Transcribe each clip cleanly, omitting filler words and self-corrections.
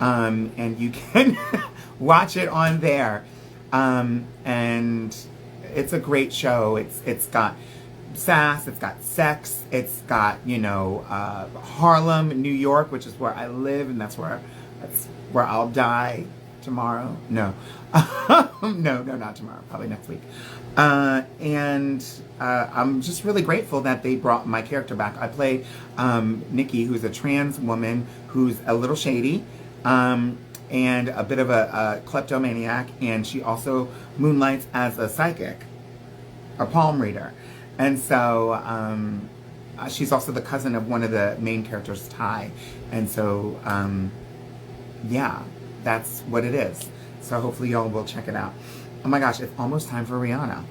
and you can watch it on there. And it's a great show. It's got sass, it's got sex, it's got, you know, Harlem, New York, which is where I live, and that's where I'll die tomorrow. No. No, not tomorrow, probably next week. And I'm just really grateful that they brought my character back. I play Nikki, who's a trans woman who's a little shady, and a bit of a kleptomaniac, and she also moonlights as a psychic, a palm reader. And so she's also the cousin of one of the main characters, Ty. And so, yeah, that's what it is. So hopefully y'all will check it out. Oh my gosh, it's almost time for Rihanna.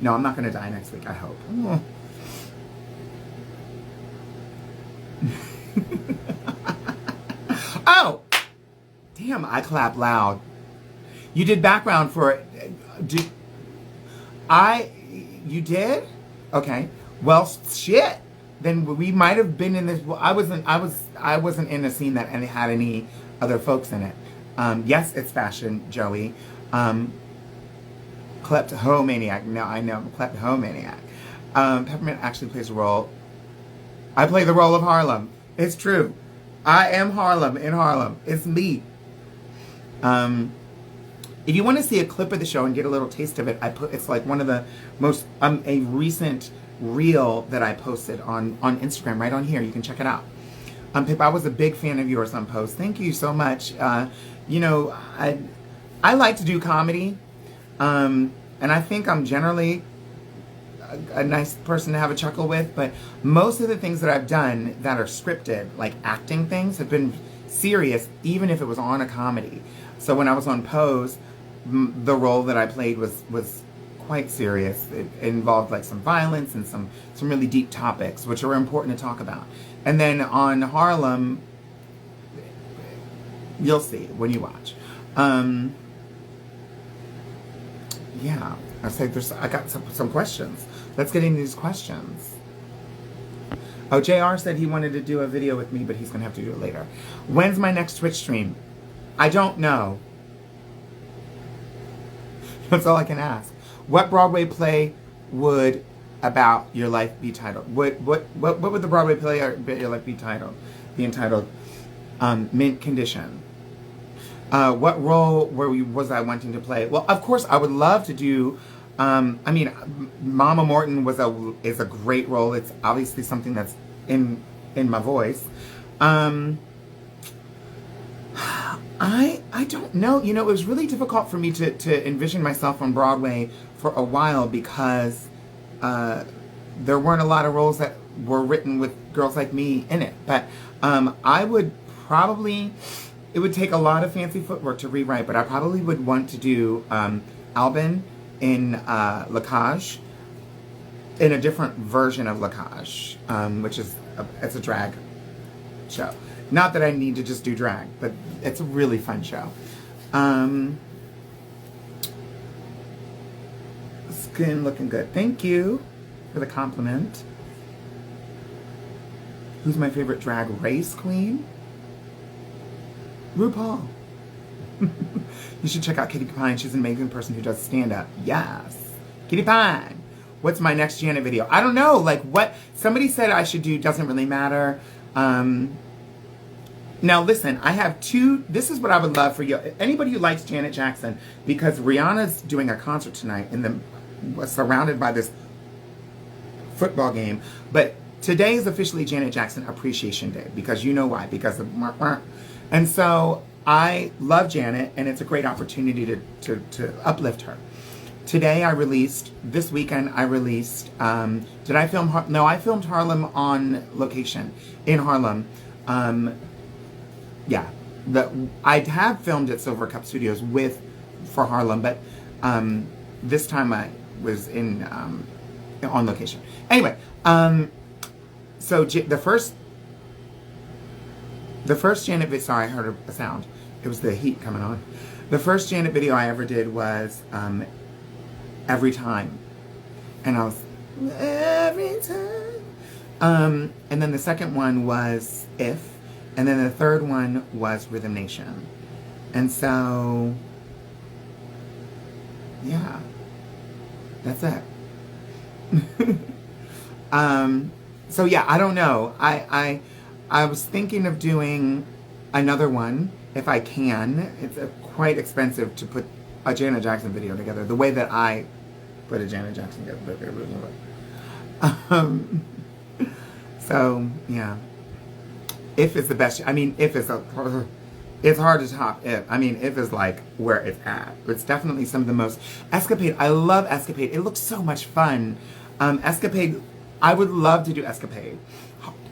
No, I'm not going to die next week, I hope. Oh! Damn, I clap loud. You did background for it. You did? Okay. Well, shit. Then we might have been in this. Well, I wasn't in a scene that had any other folks in it. Yes, it's fashion, Joey. Kleptomaniac. No, I know, kleptomaniac. Peppermint actually plays a role. I play the role of Harlem. It's true. I am Harlem in Harlem. It's me. If you want to see a clip of the show and get a little taste of it, it's like one of the most, a recent reel that I posted on Instagram, right on here. You can check it out. Pip, I was a big fan of yours on post. Thank you so much. You know, I like to do comedy, and I think I'm generally a nice person to have a chuckle with, but most of the things that I've done that are scripted, like acting things, have been serious, even if it was on a comedy. So when I was on Pose, the role that I played was quite serious. It involved like some violence and some really deep topics, which are important to talk about. And then on Harlem, you'll see when you watch. Yeah, I got some questions. Let's get into these questions. Oh, JR said he wanted to do a video with me, but he's gonna have to do it later. When's my next Twitch stream? I don't know. That's all I can ask. What Broadway play would about your life be titled? What would the Broadway play about your life be entitled? Mint Condition. What role was I wanting to play? Well, of course, I would love to do. I mean, Mama Morton is a great role. It's obviously something that's in my voice. I don't know. You know, it was really difficult for me to envision myself on Broadway for a while because there weren't a lot of roles that were written with girls like me in it. But I would probably, it would take a lot of fancy footwork to rewrite, but I probably would want to do Albin in La Cage, in a different version of La Cage, which is it's a drag show. Not that I need to just do drag, but it's a really fun show. Skin looking good. Thank you for the compliment. Who's my favorite drag race queen? RuPaul. You should check out Kitty Pine. She's an amazing person who does stand-up. Yes. Kitty Pine. What's my next Janet video? I don't know. Like what somebody said I should do doesn't really matter. Now listen, I have two, this is what I would love for you. Anybody who likes Janet Jackson, because Rihanna's doing a concert tonight and was surrounded by this football game. But today is officially Janet Jackson Appreciation Day, because you know why, because of and so I love Janet, and it's a great opportunity to uplift her. Today this weekend I released, did I film, no, I filmed Harlem on location, in Harlem. Yeah, I have filmed at Silver Cup Studios for Harlem, but this time I was on location. Anyway, so the first Janet video, sorry, I heard a sound. It was the heat coming on. The first Janet video I ever did was Every Time, and I was every time. And then the second one was If. And then the third one was Rhythm Nation. And so, yeah, that's it. So yeah, I don't know. I was thinking of doing another one if I can. It's quite expensive to put a Janet Jackson video together the way that I put a Janet Jackson video. So yeah, If is the best. I mean, If is it's hard to top If. I mean, If is like where it's at. It's definitely some of the most Escapade. I love Escapade. It looks so much fun. Escapade. I would love to do Escapade.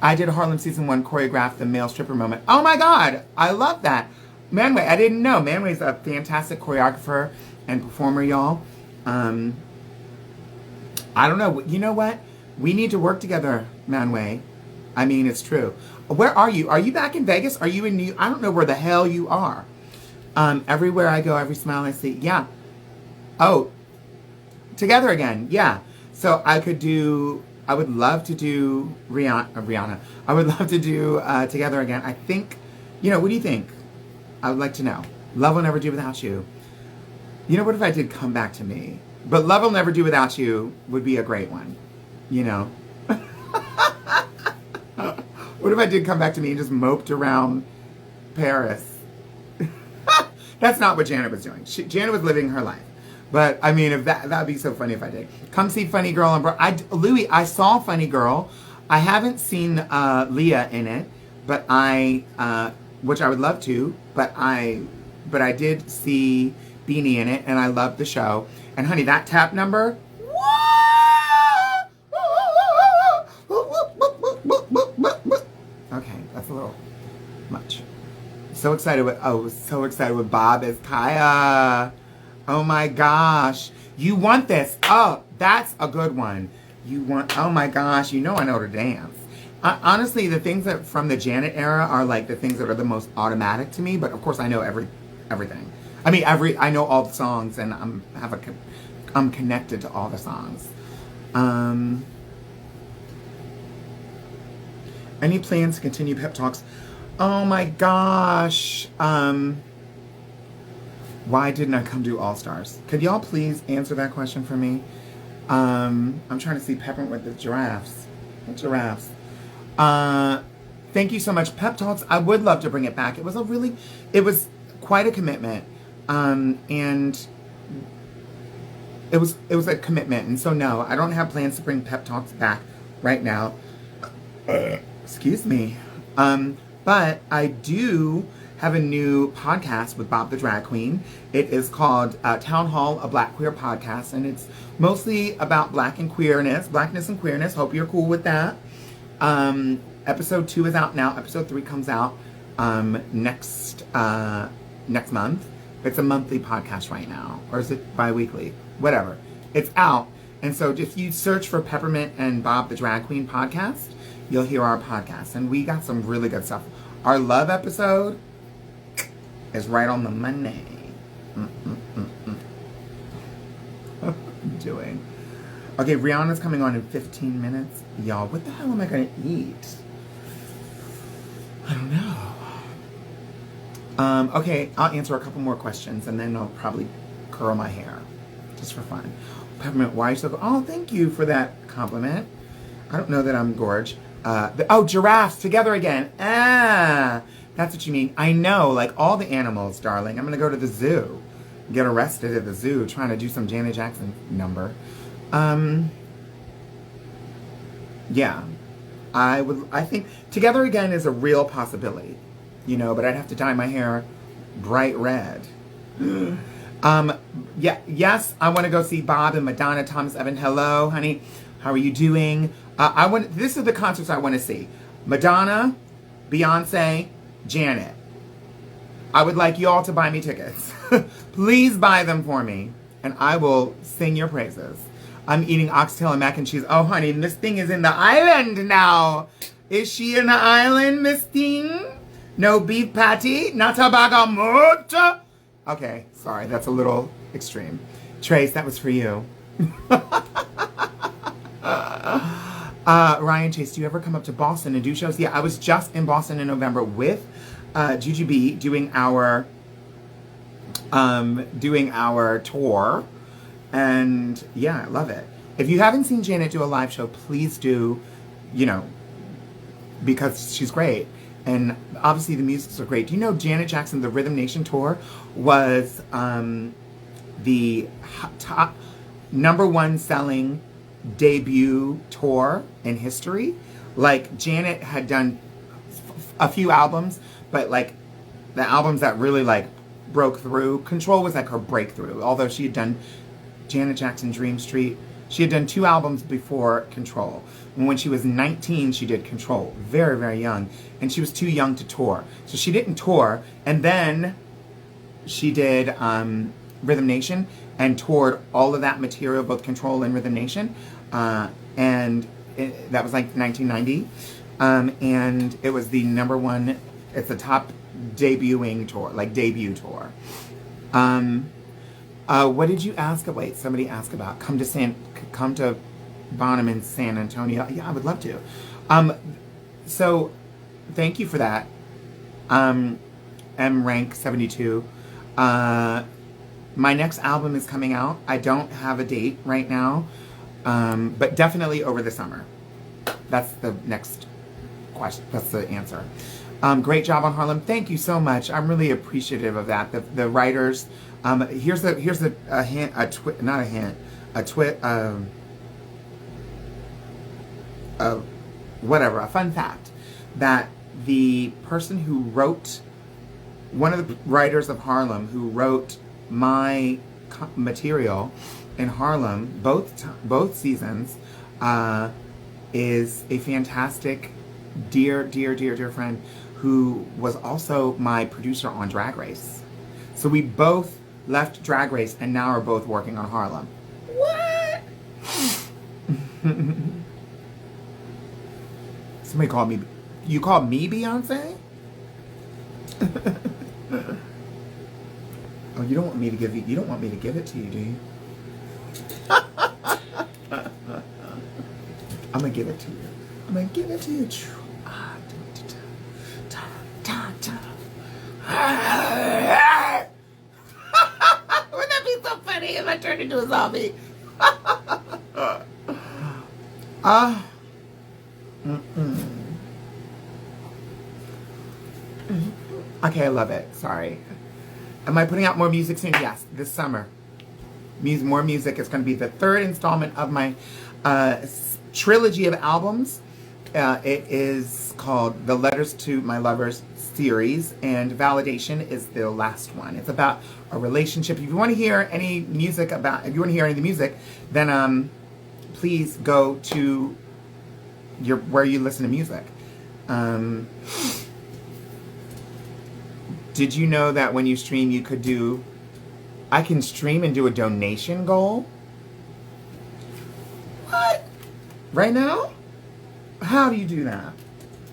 I did Harlem Season 1 choreograph the male stripper moment. Oh my God, I love that. Manway, I didn't know. Manway's a fantastic choreographer and performer, y'all. I don't know. You know what? We need to work together, Manway. I mean, it's true. Where are you? Are you back in Vegas? Are you in New York? I don't know where the hell you are. Everywhere I go, every smile I see. Yeah. Oh, Together Again. Yeah. So I would love to do Rihanna. I would love to do Together Again. I think, what do you think? I would like to know. Love Will Never Do Without You. What if I did Come Back to Me? But Love Will Never Do Without You would be a great one. What if I did Come Back to Me and just moped around Paris? That's not what Janet was doing. Janet was living her life. But, I mean, if that'd be so funny if I did. Come see Funny Girl on Louis, I saw Funny Girl. I haven't seen Leah in it, but which I would love to, but I did see Beanie in it, and I loved the show. And honey, that tap number, okay, that's a little much. So excited with Bob as Kaya. Oh my gosh. You want this. Oh, that's a good one. Oh my gosh, I know to dance. Honestly, the things that from the Janet era are like the things that are the most automatic to me, but of course I know everything. I mean, I know all the songs, and I'm connected to all the songs. Any plans to continue pep talks? Oh my gosh. Why didn't I come do All Stars? Could y'all please answer that question for me? I'm trying to see Peppermint with the giraffes. What giraffes? Thank you so much. Pep Talks, I would love to bring it back. It was quite a commitment. And it was a commitment. And so no, I don't have plans to bring Pep Talks back right now. Excuse me. But I do have a new podcast with Bob the Drag Queen. It is called Town Hall, a Black Queer Podcast, and it's mostly about blackness and queerness. Hope you're cool with that. Episode 2 is out now. Episode 3 comes out next month. It's a monthly podcast right now, or is it bi-weekly? Whatever. It's out. And so if you search for Peppermint and Bob the Drag Queen podcast, you'll hear our podcast. And we got some really good stuff. Our love episode is right on the money. What am I doing? Okay, Rihanna's coming on in 15 minutes. Y'all, what the hell am I going to eat? I don't know. Okay, I'll answer a couple more questions, and then I'll probably curl my hair. Just for fun. Peppermint, why are you so good? Oh, thank you for that compliment. I don't know that I'm gorge. Giraffes, Together Again. That's what you mean. I know, like all the animals, darling. I'm going to go to the zoo. Get arrested at the zoo trying to do some Janet Jackson number. Yeah. I think Together Again is a real possibility. But I'd have to dye my hair bright red. Yes, I want to go see Bob and Madonna, Thomas Evan. Hello, honey. How are you doing? This is the concerts I want to see. Madonna, Beyonce, Janet. I would like you all to buy me tickets. Please buy them for me, and I will sing your praises. I'm eating oxtail and mac and cheese. Oh, honey, Miss Thing is in the island now. Is she in the island, Miss Thing? No beef patty? Nata bagamoto? Okay, sorry, that's a little extreme. Trace, that was for you. Ryan Chase, do you ever come up to Boston and do shows? Yeah, I was just in Boston in November with Juju B doing our tour. And yeah, I love it. If you haven't seen Janet do a live show, please do, you know, because she's great. And obviously the music's are great. Do you know Janet Jackson, the Rhythm Nation tour, was the top #1 selling debut tour in history. Like, Janet had done a few albums, but like the albums that really like broke through, Control was like her breakthrough. Although she had done Janet Jackson Dream Street, she had done 2 albums before Control. And when she was 19, she did Control, very, very young. And she was too young to tour. So she didn't tour. And then she did Rhythm Nation and toured all of that material, both Control and Rhythm Nation. That was like 1990. And it was the #1, it's the top debuting tour, like debut tour. What did you ask? Wait, somebody asked about come to Bonham in San Antonio. Yeah, I would love to. So thank you for that. Rank 72. My next album is coming out. I don't have a date right now, but definitely over the summer. That's the next question. That's the answer. Great job on Harlem. Thank you so much. I'm really appreciative of that. The writers. Here's a hint. Not a hint. A fun fact that the person who wrote, one of the writers of Harlem who wrote my material in Harlem, both seasons, is a fantastic, dear friend who was also my producer on Drag Race. So we both left Drag Race and now are both working on Harlem. What? Somebody called me. You called me Beyonce? Oh, you don't want me to give you don't want me to give it to you, do you? I'm gonna give it to you. I'm gonna give it to you. Wouldn't that be so funny if I turned into a zombie? Okay, I love it. Sorry. Am I putting out more music soon? Yes, this summer. More music. It's going to be the 3rd installment of my trilogy of albums. It is called The Letters to My Lovers series, and Validation is the last one. It's about a relationship. If you want to hear any music if you want to hear any of the music, then please go to where you listen to music. Did you know that when you stream, I can stream and do a donation goal? What? Right now? How do you do that?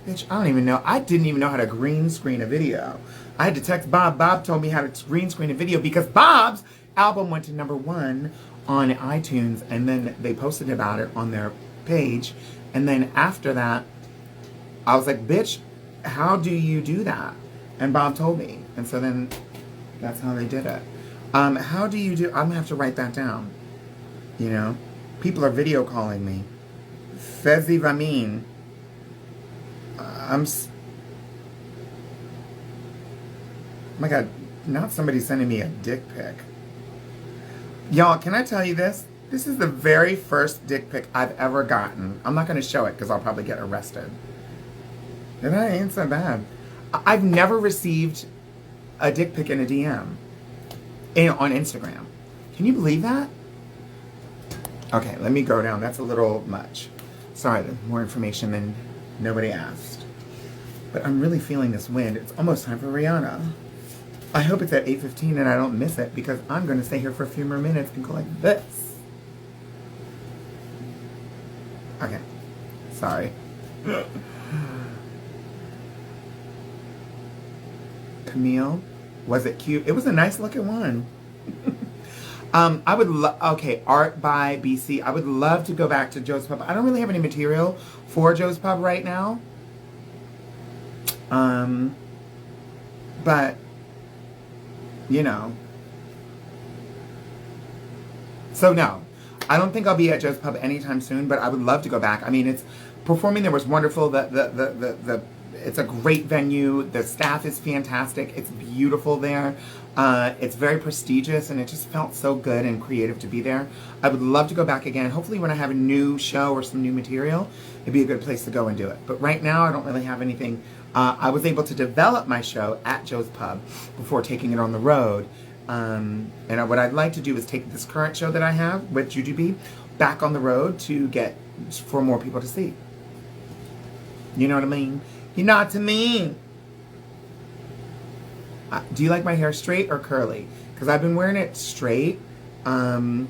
Bitch, I don't even know. I didn't even know how to green screen a video. I had to text Bob. Bob told me how to green screen a video because Bob's album went to #1 on iTunes, and then they posted about it on their page. And then after that, I was like, bitch, how do you do that? And Bob told me. And so then that's how they did it. How do you do... I'm going to have to write that down. You know? People are video calling me. Fezi Vamin. Oh my God. Not somebody sending me a dick pic. Y'all, can I tell you this? This is the very first dick pic I've ever gotten. I'm not going to show it because I'll probably get arrested. And that ain't so bad. I've never received a dick pic in a DM on Instagram. Can you believe that? Okay, let me go down. That's a little much. Sorry, more information than nobody asked. But I'm really feeling this wind. It's almost time for Rihanna. I hope it's at 8:15 and I don't miss it because I'm going to stay here for a few more minutes and go like this. Okay. Sorry. Camille, was it cute? It was a nice looking one. I would okay, Art by BC. I would love to go back to Joe's Pub. I don't really have any material for Joe's Pub right now. But, you know. So no, I don't think I'll be at Joe's Pub anytime soon, but I would love to go back. I mean, it's performing there was wonderful. It's a great venue. The staff is fantastic. It's beautiful there. It's very prestigious, and it just felt so good and creative to be there. I would love to go back again. Hopefully when I have a new show or some new material, it'd be a good place to go and do it. But right now, I don't really have anything. I was able to develop my show at Joe's Pub before taking it on the road. And what I'd like to do is take this current show that I have with Jujubee back on the road to get for more people to see. You know what I mean? You know what I mean? Do you like my hair straight or curly? Because I've been wearing it straight. I've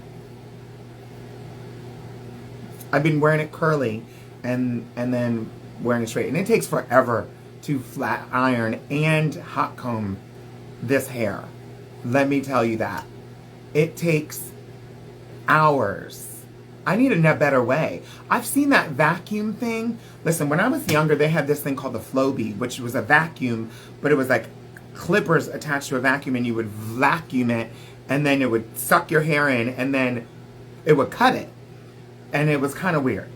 been wearing it curly and then wearing it straight. And it takes forever to flat iron and hot comb this hair. Let me tell you that. It takes hours. I need a better way. I've seen that vacuum thing. Listen, when I was younger, they had this thing called the Flowbee, which was a vacuum, but it was like clippers attached to a vacuum, and you would vacuum it, and then it would suck your hair in, and then it would cut it. And it was kind of weird.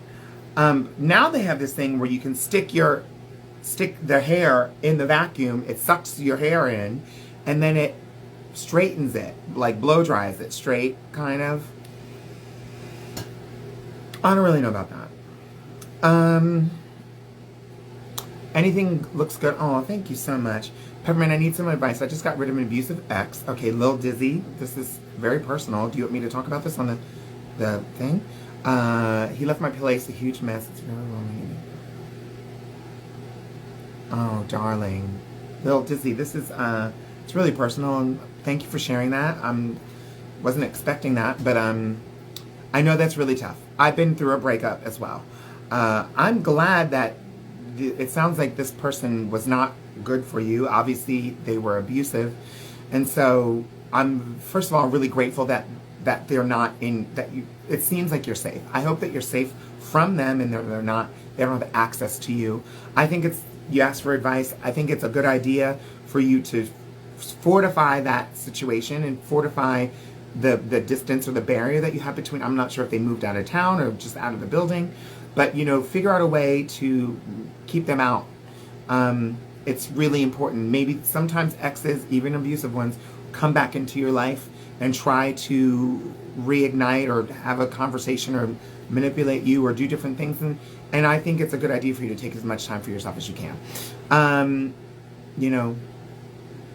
Now they have this thing where you can stick the hair in the vacuum, it sucks your hair in, and then it straightens it, like blow dries it straight, kind of. I don't really know about that. Anything looks good. Oh, thank you so much. Peppermint, I need some advice. I just got rid of an abusive ex. Okay, Lil Dizzy, this is very personal. Do you want me to talk about this on the thing? He left my place a huge mess. It's very lonely. Oh, darling. Lil Dizzy, this is, it's really personal, and thank you for sharing that. Wasn't expecting that, but I know that's really tough. I've been through a breakup as well. I'm glad that it sounds like this person was not good for you. Obviously, they were abusive. And so I'm, first of all, really grateful that they're not it seems like you're safe. I hope that you're safe from them and they don't have access to you. I think you asked for advice. I think it's a good idea for you to fortify that situation and fortify the distance or the barrier that you have between. I'm not sure if they moved out of town or just out of the building, but figure out a way to keep them out. It's really important. Maybe sometimes exes, even abusive ones, come back into your life and try to reignite or have a conversation or manipulate you or do different things. And I think it's a good idea for you to take as much time for yourself as you can.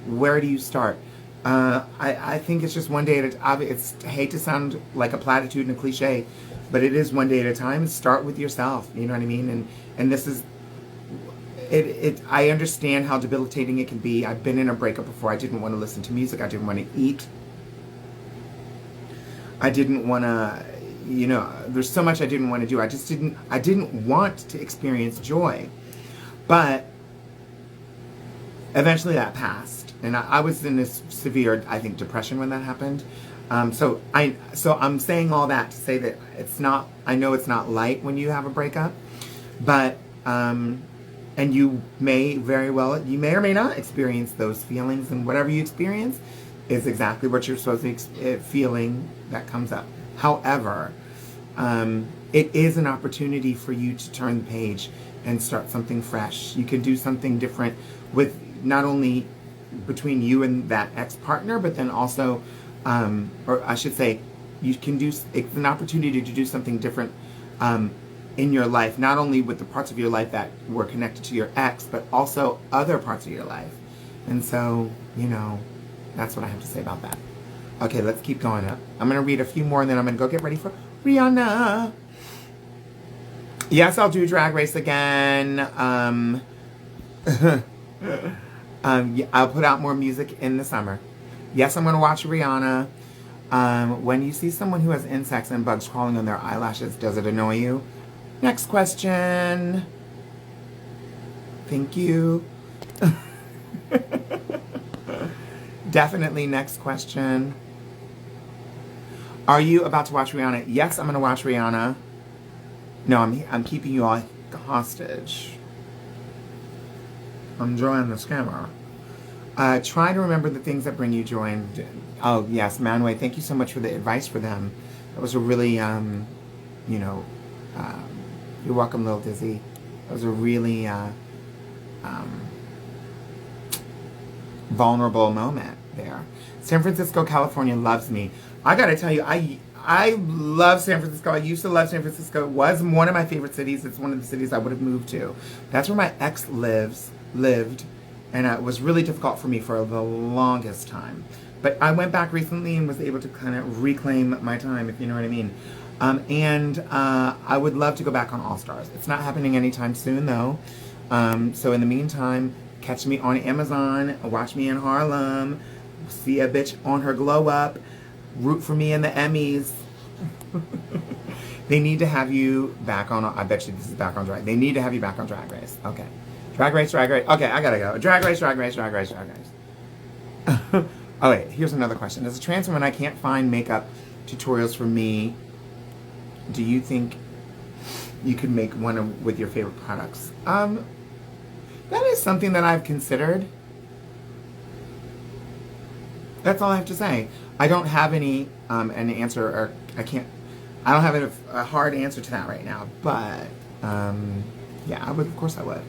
Where do you start? I think it's just one day at a time. I hate to sound like a platitude and a cliche, but it is one day at a time. Start with yourself. You know what I mean? And this is it. I understand how debilitating it can be. I've been in a breakup before. I didn't want to listen to music. I didn't want to eat. I didn't want to. There's so much I didn't want to do. I didn't want to experience joy, but eventually that passed. And I was in this severe, I think, depression when that happened. So I'm saying all that to say that I know it's not light when you have a breakup, but, and you may or may not experience those feelings, and whatever you experience is exactly what you're supposed to feeling that comes up. However, it is an opportunity for you to turn the page and start something fresh. You can do something different with not only between you and that ex-partner, but then also, or I should say, it's an opportunity to do something different in your life, not only with the parts of your life that were connected to your ex, but also other parts of your life. And so, that's what I have to say about that. Okay, let's keep going up. I'm going to read a few more, and then I'm going to go get ready for Rihanna. Yes, I'll do Drag Race again. I'll put out more music in the summer. Yes, I'm going to watch Rihanna. When you see someone who has insects and bugs crawling on their eyelashes, does it annoy you? Next question. Thank you. Definitely next question. Are you about to watch Rihanna? Yes, I'm going to watch Rihanna. No, I'm keeping you all hostage. I'm enjoying this camera. Try to remember the things that bring you joy. And oh yes, Manway, thank you so much for the advice for them. That was a really, you know, you're welcome, Lil Dizzy. That was a really vulnerable moment there. San Francisco, California loves me. I gotta tell you, I love San Francisco. I used to love San Francisco. It was one of my favorite cities. It's one of the cities I would have moved to. That's where my ex lived, and it was really difficult for me for the longest time. But I went back recently and was able to kind of reclaim my time, if you know what I mean. And I would love to go back on All Stars. It's not happening anytime soon, though. So in the meantime, catch me on Amazon, watch me in Harlem, see a bitch on her glow up, root for me in the Emmys. They need to have you back on, I bet you this is back on Drag. They need to have you back on Drag Race. Okay. Drag Race. Okay, I gotta go. Drag Race. Oh wait, here's another question. As a trans woman, I can't find makeup tutorials for me. Do you think you could make one with your favorite products? That is something that I've considered. That's all I have to say. I don't have an answer, or I don't have a hard answer to that right now, but yeah, of course I would.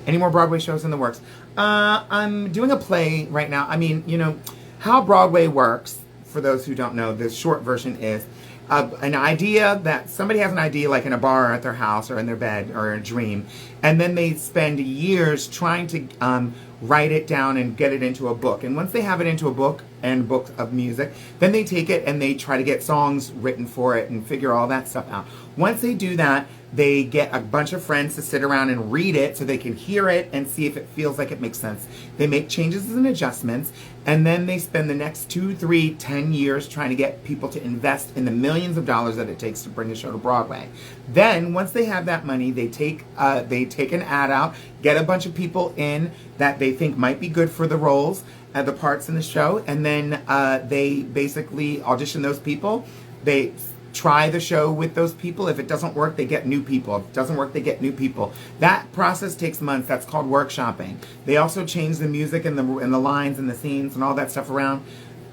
Any more Broadway shows in the works? I'm doing a play right now. I mean, you know, how Broadway works, for those who don't know, the short version is an idea that somebody has an idea, like in a bar or at their house or in their bed or a dream, and then they spend years trying to write it down and get it into a book. And once they have it into a book and book of music, then they take it and they try to get songs written for it and figure all that stuff out. Once they do that, they get a bunch of friends to sit around and read it so they can hear it and see if it feels like it makes sense. They make changes and adjustments, and then they spend the next 2, 3, 10 years trying to get people to invest in the millions of dollars that it takes to bring a show to Broadway. Then, once they have that money, they take an ad out, get a bunch of people in that they think might be good for the roles, the parts in the show, and then they basically audition those people. They try the show with those people. If it doesn't work, they get new people. If it doesn't work, they get new people. That process takes months. That's called workshopping. They also change the music and the lines and the scenes and all that stuff around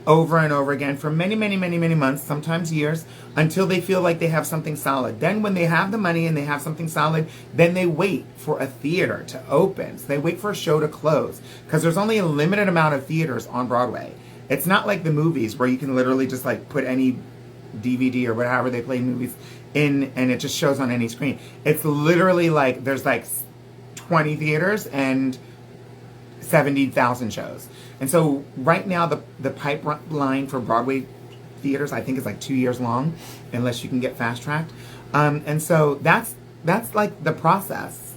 over and over again for many, many, many, many months, sometimes years, until they feel like they have something solid. Then when they have the money and they have something solid, then they wait for a theater to open. So they wait for a show to close, because there's only a limited amount of theaters on Broadway. It's not like the movies where you can literally just like put any DVD or whatever they play movies in and it just shows on any screen. It's literally like there's like 20 theaters and 70,000 shows. And so right now the pipeline for Broadway theaters I think is like 2 years long, unless you can get fast tracked. And so that's like the process.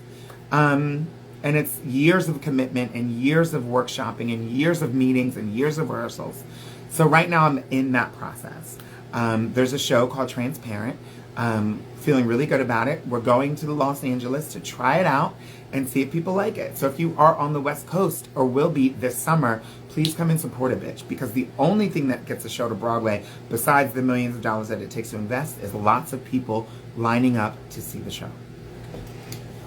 And it's years of commitment and years of workshopping and years of meetings and years of rehearsals. So right now I'm in that process. There's a show called Transparent. Feeling really good about it. We're going to Los Angeles to try it out and see if people like it. So if you are on the West Coast or will be this summer, please come and support a bitch, because the only thing that gets a show to Broadway, besides the millions of dollars that it takes to invest, is lots of people lining up to see the show.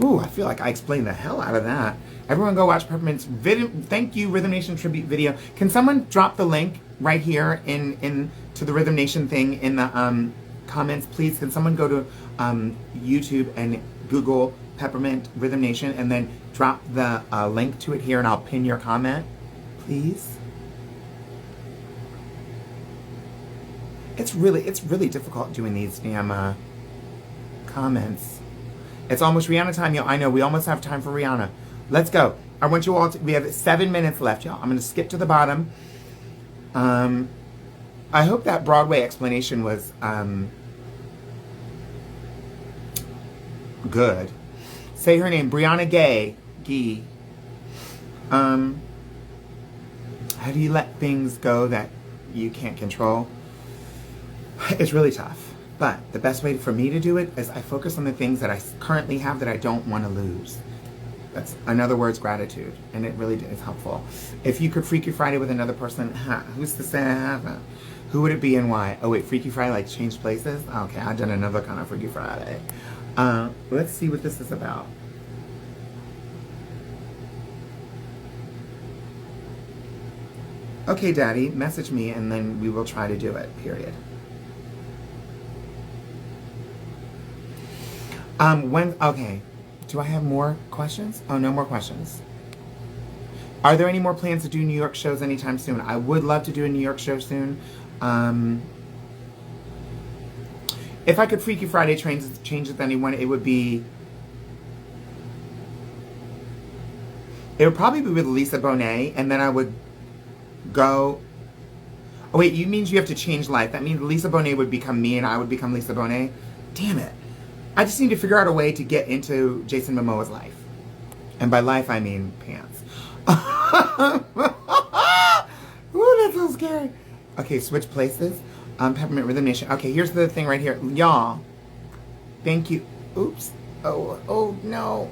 Ooh, I feel like I explained the hell out of that. Everyone go watch Peppermint's video. Thank you, Rhythm Nation tribute video. Can someone drop the link right here in to the Rhythm Nation thing in the comments, please? Can someone go to YouTube and Google Peppermint Rhythm Nation and then drop the link to it here, and I'll pin your comment, please? It's really difficult doing these damn comments. It's almost Rihanna time, y'all. I know, we almost have time for Rihanna. Let's go. I want you all to, we have 7 minutes left, y'all. I'm going to skip to the bottom. I hope that Broadway explanation was good. Say her name, Brianna Gee. How do you let things go that you can't control? It's really tough. But the best way for me to do it is I focus on the things that I currently have that I don't want to lose. That's, in other words, gratitude. And it really is helpful. If you could Freaky Friday with another person, who's to say I haven't? Who would it be and why? Oh wait, Freaky Friday, like change places? Okay, I've done another kind of Freaky Friday. Let's see what this is about. Okay, Daddy, message me and then we will try to do it, period. Okay. Do I have more questions? Oh, no more questions. Are there any more plans to do New York shows anytime soon? I would love to do a New York show soon. If I could Freaky Friday change it with anyone, it would probably be with Lisa Bonet, and then I would go. Oh wait, you means you have to change life. That means Lisa Bonet would become me and I would become Lisa Bonet. Damn it. I just need to figure out a way to get into Jason Momoa's life. And by life, I mean pants. Ooh, that's so scary. Okay, switch places. Peppermint Rhythm Nation. Okay, here's the thing right here. Y'all, thank you. Oops. Oh, no.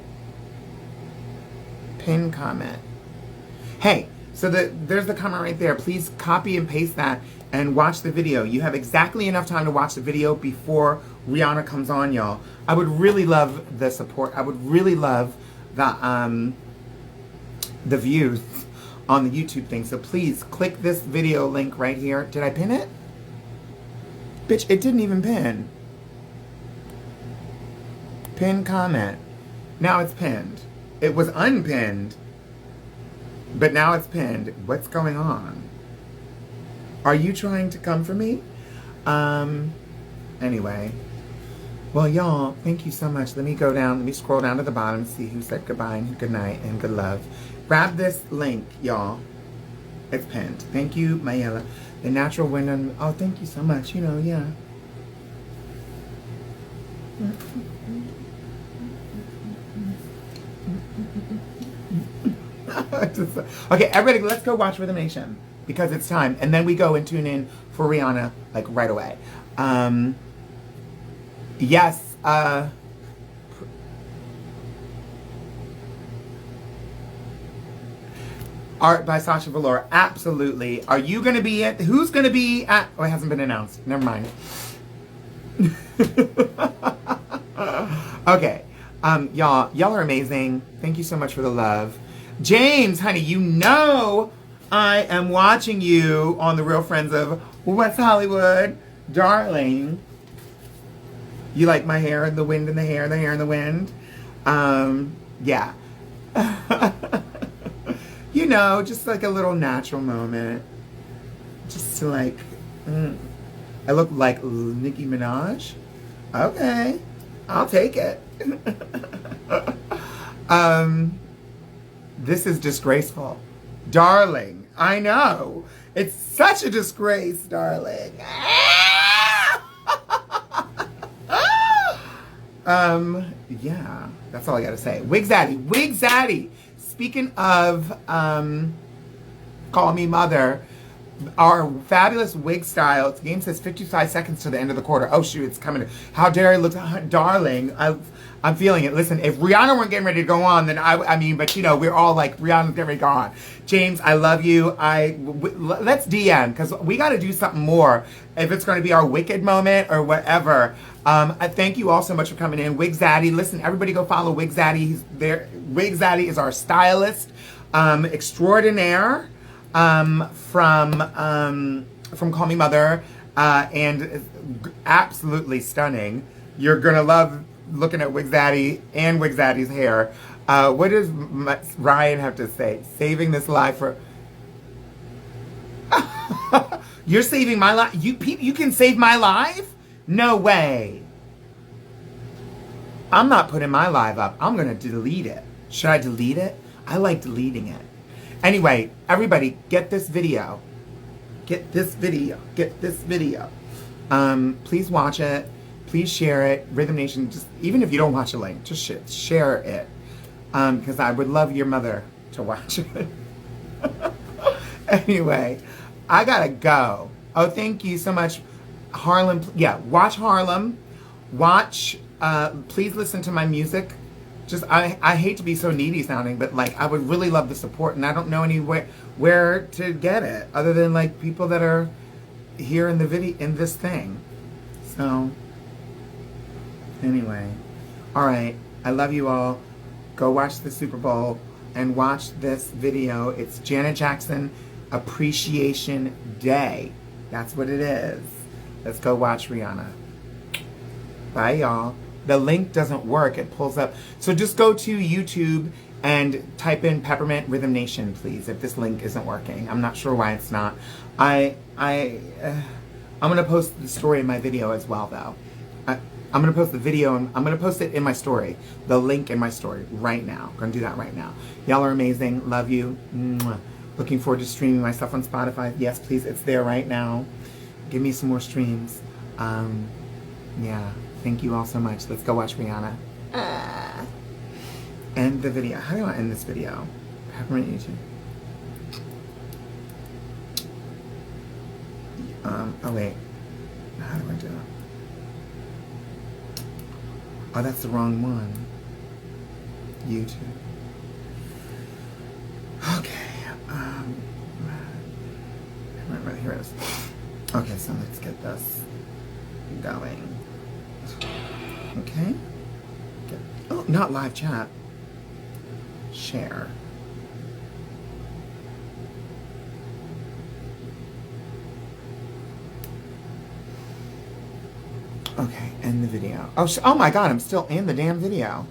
Pin comment. Hey, so there's the comment right there. Please copy and paste that and watch the video. You have exactly enough time to watch the video before Rihanna comes on, y'all. I would really love the support. I would really love the views on the YouTube thing. So please click this video link right here. Did I pin it? Bitch, it didn't even pin. Pin comment. Now it's pinned. It was unpinned, but now it's pinned. What's going on? Are you trying to come for me? Anyway. Well, y'all, thank you so much. Let me go down. Let me scroll down to the bottom and see who said goodbye and good night and good love. Grab this link, y'all. It's pinned. Thank you, Mayela. The natural wind on... Oh, thank you so much. You know, yeah. Okay, everybody, let's go watch Rhythm Nation because it's time. And then we go and tune in for Rihanna, like, right away. Yes, Art by Sasha Velour, absolutely. Are you going to be at, who's going to be at, oh, it hasn't been announced. Never mind. Okay, y'all are amazing. Thank you so much for the love. James, honey, you know I am watching you on The Real Friends of West Hollywood. Darling. You like my hair and the wind and the hair and the wind? Yeah. You know, just like a little natural moment. Just to like, I look like Nicki Minaj? Okay. I'll take it. This is disgraceful. Darling, I know. It's such a disgrace, darling. Yeah, that's all I gotta say. Wig Zaddy. Speaking of, Call Me Mother, our fabulous wig style. The game says 55 seconds to the end of the quarter. Oh shoot, it's coming. How dare I look, darling. I'm feeling it. Listen, if Rihanna weren't getting ready to go on, then I mean, but you know, we're all like, Rihanna's getting ready to go on. James, I love you. Let's DM, because we got to do something more. If it's going to be our Wicked moment or whatever. I thank you all so much for coming in. Wig Zaddy, listen, everybody go follow Wig Zaddy. He's there. Wig Zaddy is our stylist extraordinaire from Call Me Mother, and absolutely stunning. You're gonna love looking at Wig Zaddy and Wig Zaddy's hair. What does Ryan have to say? Saving this life for... You're saving my life? You can save my life? No way. I'm not putting my live up. I'm going to delete it. Should I delete it? I like deleting it. Anyway, everybody, get this video. Get this video. Get this video. Please watch it. Please share it. Rhythm Nation, just even if you don't watch a link, just share it. Because I would love your mother to watch it. Anyway, I gotta go. Oh, thank you so much. Harlem, yeah, watch Harlem. Watch, please listen to my music. Just, I hate to be so needy sounding, but like, I would really love the support, and I don't know anywhere where to get it, other than like people that are here in the video, in this thing. So, anyway. Alright, I love you all. Go watch the Super Bowl and watch this video. It's Janet Jackson Appreciation Day. That's what it is. Let's go watch Rihanna. Bye, y'all. The link doesn't work. It pulls up. So just go to YouTube and type in Peppermint Rhythm Nation, please, if this link isn't working. I'm not sure why it's not. I'm going to post the story in my video as well, though. I'm going to post the video, and I'm going to post it in my story. The link in my story right now. I'm going to do that right now. Y'all are amazing. Love you. Mwah. Looking forward to streaming my stuff on Spotify. Yes, please. It's there right now. Give me some more streams. Yeah. Thank you all so much. Let's go watch Rihanna. End the video. How do I end this video? Peppermint YouTube. Oh wait. How do I do it? Oh, that's the wrong one. YouTube. Okay. Right, here it is. Okay, so let's get this going. Okay. Oh, not live chat. Share. Okay, end the video. Oh my God, I'm still in the damn video.